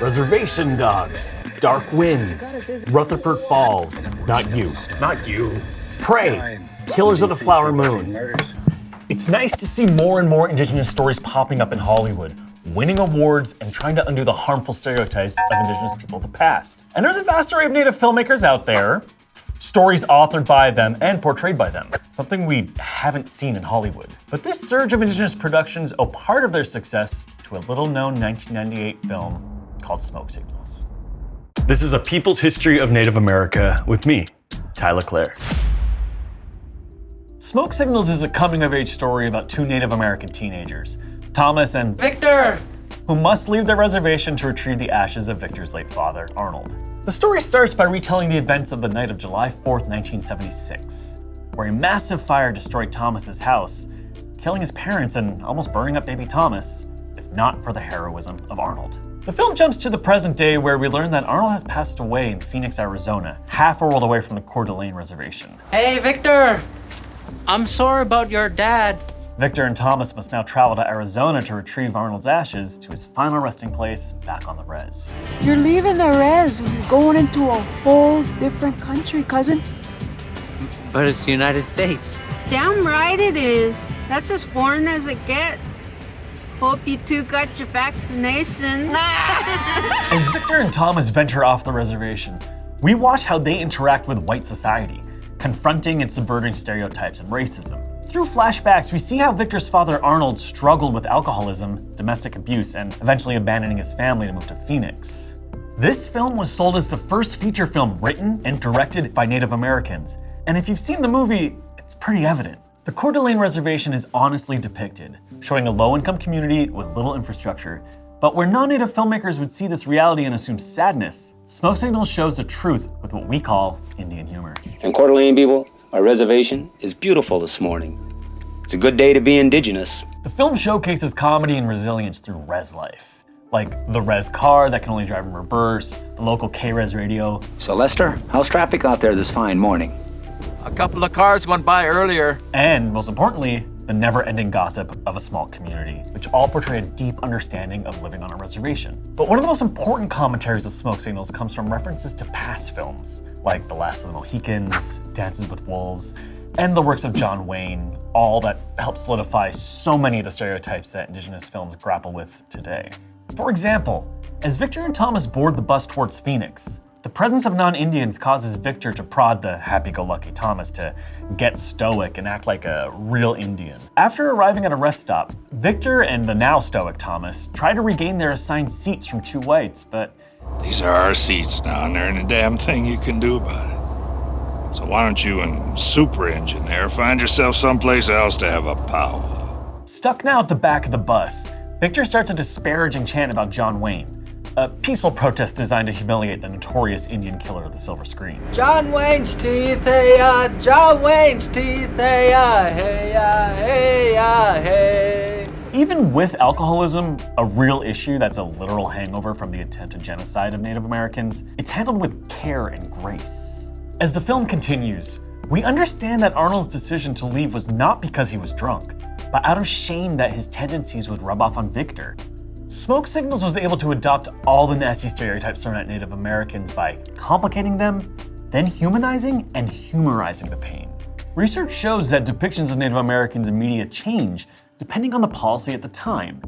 Reservation Dogs, Dark Winds, Rutherford Falls, Not You. Prey, Killers of the Flower Moon. It's nice to see more and more Indigenous stories popping up in Hollywood, winning awards and trying to undo the harmful stereotypes of Indigenous people of the past. And there's a vast array of Native filmmakers out there, stories authored by them and portrayed by them, something we haven't seen in Hollywood. But this surge of Indigenous productions owe part of their success to a little-known 1998 film called Smoke Signals. This is a people's history of Native America with me, Tai Leclaire. Smoke Signals is a coming-of-age story about two Native American teenagers, Thomas and Victor, who must leave their reservation to retrieve the ashes of Victor's late father, Arnold. The story starts by retelling the events of the night of July 4th, 1976, where a massive fire destroyed Thomas's house, killing his parents and almost burning up baby Thomas, if not for the heroism of Arnold. The film jumps to the present day where we learn that Arnold has passed away in Phoenix, Arizona, half a world away from the Coeur d'Alene reservation. Hey Victor, I'm sorry about your dad. Victor and Thomas must now travel to Arizona to retrieve Arnold's ashes to his final resting place back on the res. You're leaving the res and you're going into a whole different country, cousin. But it's the United States. Damn right it is. That's as foreign as it gets. Hope you two got your vaccinations. As Victor and Thomas venture off the reservation, we watch how they interact with white society, confronting and subverting stereotypes and racism. Through flashbacks, we see how Victor's father Arnold struggled with alcoholism, domestic abuse, and eventually abandoning his family to move to Phoenix. This film was sold as the first feature film written and directed by Native Americans, and if you've seen the movie, it's pretty evident. The Coeur d'Alene Reservation is honestly depicted, showing a low-income community with little infrastructure, but where non-Native filmmakers would see this reality and assume sadness, Smoke Signals shows the truth with what we call Indian humor. And Coeur d'Alene people, our reservation is beautiful this morning. It's a good day to be Indigenous. The film showcases comedy and resilience through res life, like the res car that can only drive in reverse, the local K-res radio. So Lester, how's traffic out there this fine morning? A couple of cars went by earlier. And most importantly, the never-ending gossip of a small community, which all portray a deep understanding of living on a reservation. But one of the most important commentaries of Smoke Signals comes from references to past films, like The Last of the Mohicans, Dances with Wolves, and the works of John Wayne, all that help solidify so many of the stereotypes that Indigenous films grapple with today. For example, as Victor and Thomas board the bus towards Phoenix, the presence of non-Indians causes Victor to prod the happy-go-lucky Thomas to get stoic and act like a real Indian. After arriving at a rest stop, Victor and the now stoic Thomas try to regain their assigned seats from two whites, but these are our seats now, and there ain't a damn thing you can do about it. So why don't you and Super Engine there find yourself someplace else to have a powwow? Stuck now at the back of the bus, Victor starts a disparaging chant about John Wayne, a peaceful protest designed to humiliate the notorious Indian killer of the silver screen. John Wayne's teeth, hey-ya, John Wayne's teeth, hey-ya, hey-ya, hey-ya, hey. Even with alcoholism, a real issue that's a literal hangover from the attempted genocide of Native Americans, it's handled with care and grace. As the film continues, we understand that Arnold's decision to leave was not because he was drunk, but out of shame that his tendencies would rub off on Victor. Smoke Signals was able to adopt all the nasty stereotypes thrown at Native Americans by complicating them, then humanizing and humorizing the pain. Research shows that depictions of Native Americans in media change depending on the policy at the time.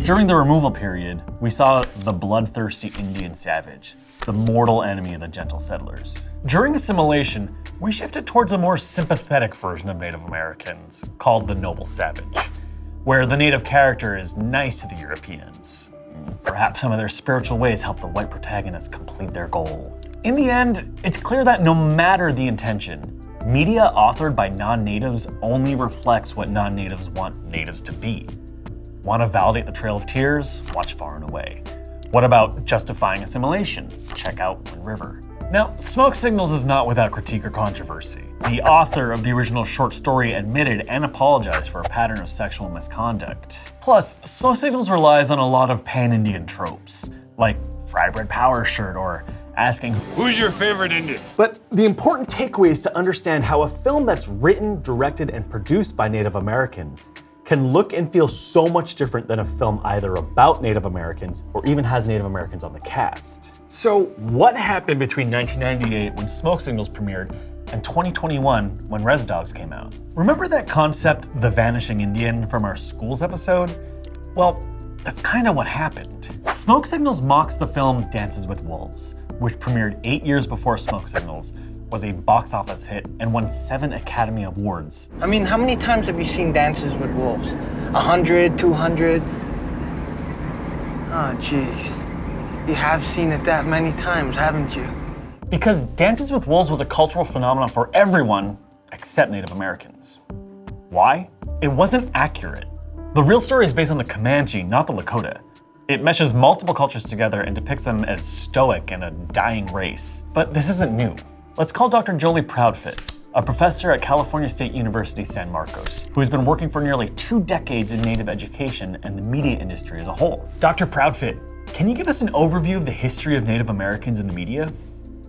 During the removal period, we saw the bloodthirsty Indian savage, the mortal enemy of the gentle settlers. During assimilation, we shifted towards a more sympathetic version of Native Americans, called the noble savage, where the native character is nice to the Europeans. Perhaps some of their spiritual ways help the white protagonists complete their goal. In the end, it's clear that no matter the intention, media authored by non-natives only reflects what non-natives want natives to be. Want to validate the Trail of Tears? Watch Far and Away. What about justifying assimilation? Check out Wind River. Now, Smoke Signals is not without critique or controversy. The author of the original short story admitted and apologized for a pattern of sexual misconduct. Plus, Smoke Signals relies on a lot of pan-Indian tropes, like fry bread power shirt or asking, "Who's your favorite Indian?" But the important takeaway is to understand how a film that's written, directed, and produced by Native Americans can look and feel so much different than a film either about Native Americans or even has Native Americans on the cast. So what happened between 1998 when Smoke Signals premiered and 2021 when Res Dogs came out? Remember that concept, the vanishing Indian, from our schools episode? Well, that's kind of what happened. Smoke Signals mocks the film Dances with Wolves, which premiered 8 years before Smoke Signals, was a box office hit, and won 7 Academy Awards. I mean, how many times have you seen Dances with Wolves? 100, 200? Oh, jeez. You have seen it that many times, haven't you? Because Dances with Wolves was a cultural phenomenon for everyone except Native Americans. Why? It wasn't accurate. The real story is based on the Comanche, not the Lakota. It meshes multiple cultures together and depicts them as stoic and a dying race. But this isn't new. Let's call Dr. Jolie Proudfit, a professor at California State University, San Marcos, who has been working for nearly 2 decades in Native education and the media industry as a whole. Dr. Proudfit, can you give us an overview of the history of Native Americans in the media?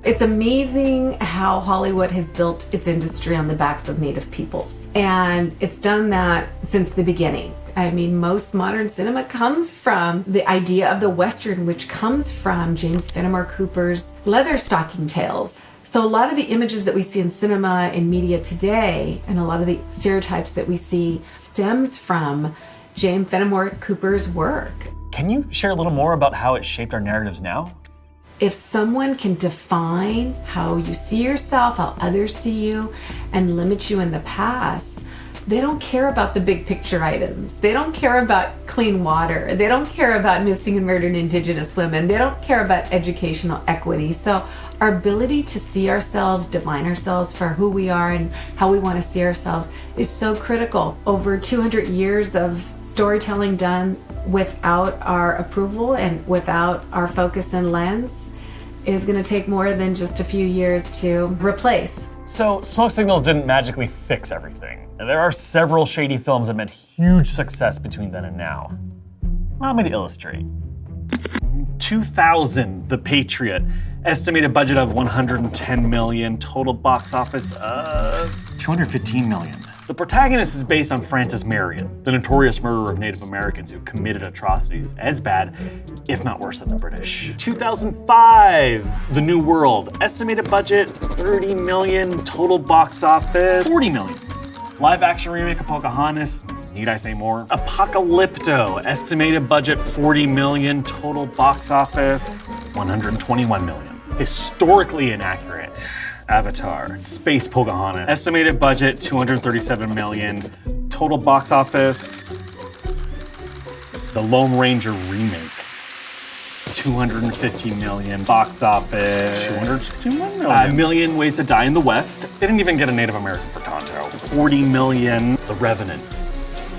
It's amazing how Hollywood has built its industry on the backs of Native peoples. And it's done that since the beginning. I mean, most modern cinema comes from the idea of the Western, which comes from James Fenimore Cooper's Leather Stocking Tales. So a lot of the images that we see in cinema and media today, and a lot of the stereotypes that we see, stems from James Fenimore Cooper's work. Can you share a little more about how it shaped our narratives now? If someone can define how you see yourself, how others see you, and limit you in the past, they don't care about the big picture items. They don't care about clean water. They don't care about missing and murdered Indigenous women. They don't care about educational equity. So our ability to see ourselves, define ourselves for who we are and how we want to see ourselves is so critical. Over 200 years of storytelling done without our approval and without our focus and lens is going to take more than just a few years to replace. So Smoke Signals didn't magically fix everything. There are several Shady films that meant huge success between then and now. Allow me to illustrate. 2000, The Patriot. Estimated budget of $110 million, total box office of $215 million. The protagonist is based on Francis Marion, the notorious murderer of Native Americans who committed atrocities as bad, if not worse than the British. 2005, The New World. Estimated budget, $30 million, total box office, $40 million. Live action remake of Pocahontas, need I say more? Apocalypto, estimated budget $40 million, total box office $121 million. Historically inaccurate. Avatar, Space Pocahontas, estimated budget $237 million, total box office The Lone Ranger remake. $250 million, box office $261 million. A Million Ways to Die in the West. They didn't even get a Native American for Tonto. $40 million. The Revenant.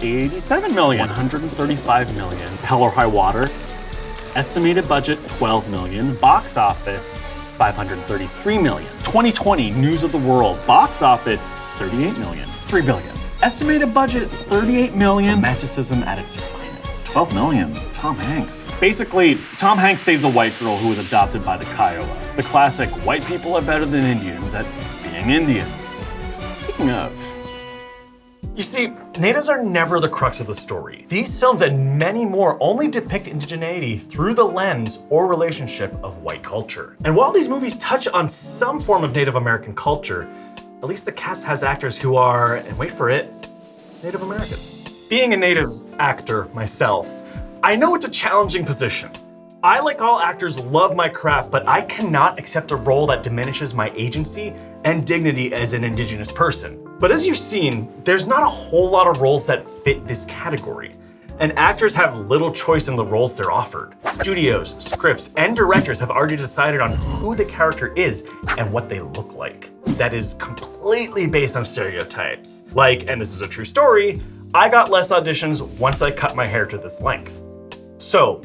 $87 million. $135 million. Hell or High Water. Estimated budget $12 million. Box office $533 million. 2020 News of the World. Box office $38 million. $3 billion. Estimated budget $38 million. Romanticism at its finest. $12 million. Tom Hanks. Basically, Tom Hanks saves a white girl who was adopted by the Kiowa. The classic, white people are better than Indians at being Indian. Speaking of, you see, natives are never the crux of the story. These films and many more only depict indigeneity through the lens or relationship of white culture. And while these movies touch on some form of Native American culture, at least the cast has actors who are, and wait for it, Native American. Being a Native actor myself, I know it's a challenging position. I, like all actors, love my craft, but I cannot accept a role that diminishes my agency and dignity as an Indigenous person. But as you've seen, there's not a whole lot of roles that fit this category, and actors have little choice in the roles they're offered. Studios, scripts, and directors have already decided on who the character is and what they look like. That is completely based on stereotypes. Like, and this is a true story, I got less auditions once I cut my hair to this length. So,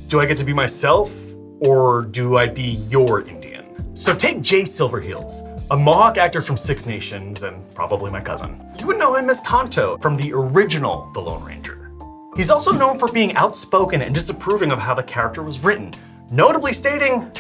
do I get to be myself, or do I be your Indian? So take Jay Silverheels, a Mohawk actor from Six Nations and probably my cousin. You would know him as Tonto from the original The Lone Ranger. He's also known for being outspoken and disapproving of how the character was written, notably stating,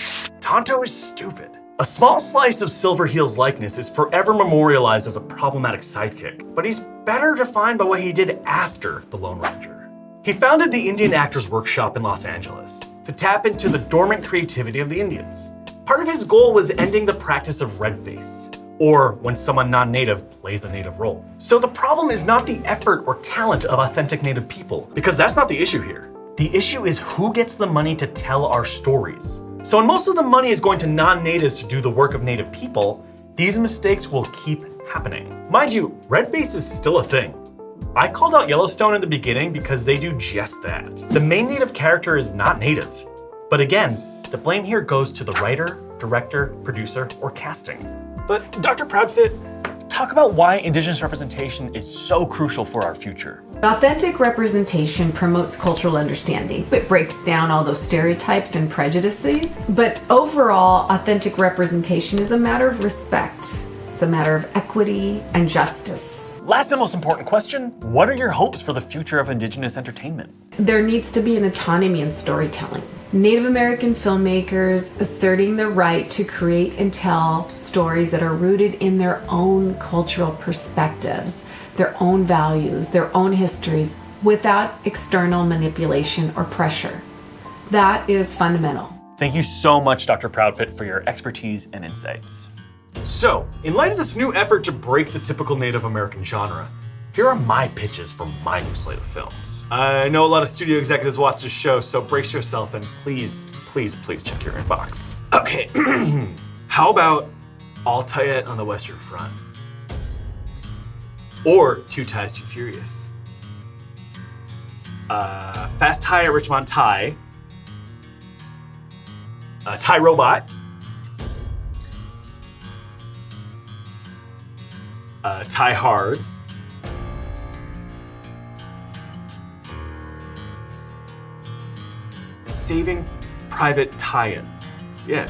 "Tonto is stupid." A small slice of Silverheel's likeness is forever memorialized as a problematic sidekick, but he's better defined by what he did after the Lone Ranger. He founded the Indian Actors Workshop in Los Angeles to tap into the dormant creativity of the Indians. Part of his goal was ending the practice of redface, or when someone non-native plays a native role. So the problem is not the effort or talent of authentic native people, because that's not the issue here. The issue is who gets the money to tell our stories. So when most of the money is going to non-natives to do the work of native people, these mistakes will keep happening. Mind you, redface is still a thing. I called out Yellowstone in the beginning because they do just that. The main native character is not native. But again, the blame here goes to the writer, director, producer, or casting. But Dr. Proudfit, talk about why Indigenous representation is so crucial for our future. Authentic representation promotes cultural understanding. It breaks down all those stereotypes and prejudices. But overall, authentic representation is a matter of respect. It's a matter of equity and justice. Last and most important question, what are your hopes for the future of Indigenous entertainment? There needs to be an autonomy in storytelling. Native American filmmakers asserting the right to create and tell stories that are rooted in their own cultural perspectives, their own values, their own histories, without external manipulation or pressure. That is fundamental. Thank you so much, Dr. Proudfit, for your expertise and insights. So, in light of this new effort to break the typical Native American genre, here are my pitches for my new slate of films. I know a lot of studio executives watch this show, so brace yourself and please check your inbox. Okay, how about All Tiet on the Western Front? Or Two Ties, Too Furious? Fast Tie at Richmond Tie? Thai Robot? Tie Hard? Saving Private Ryan. Yeah.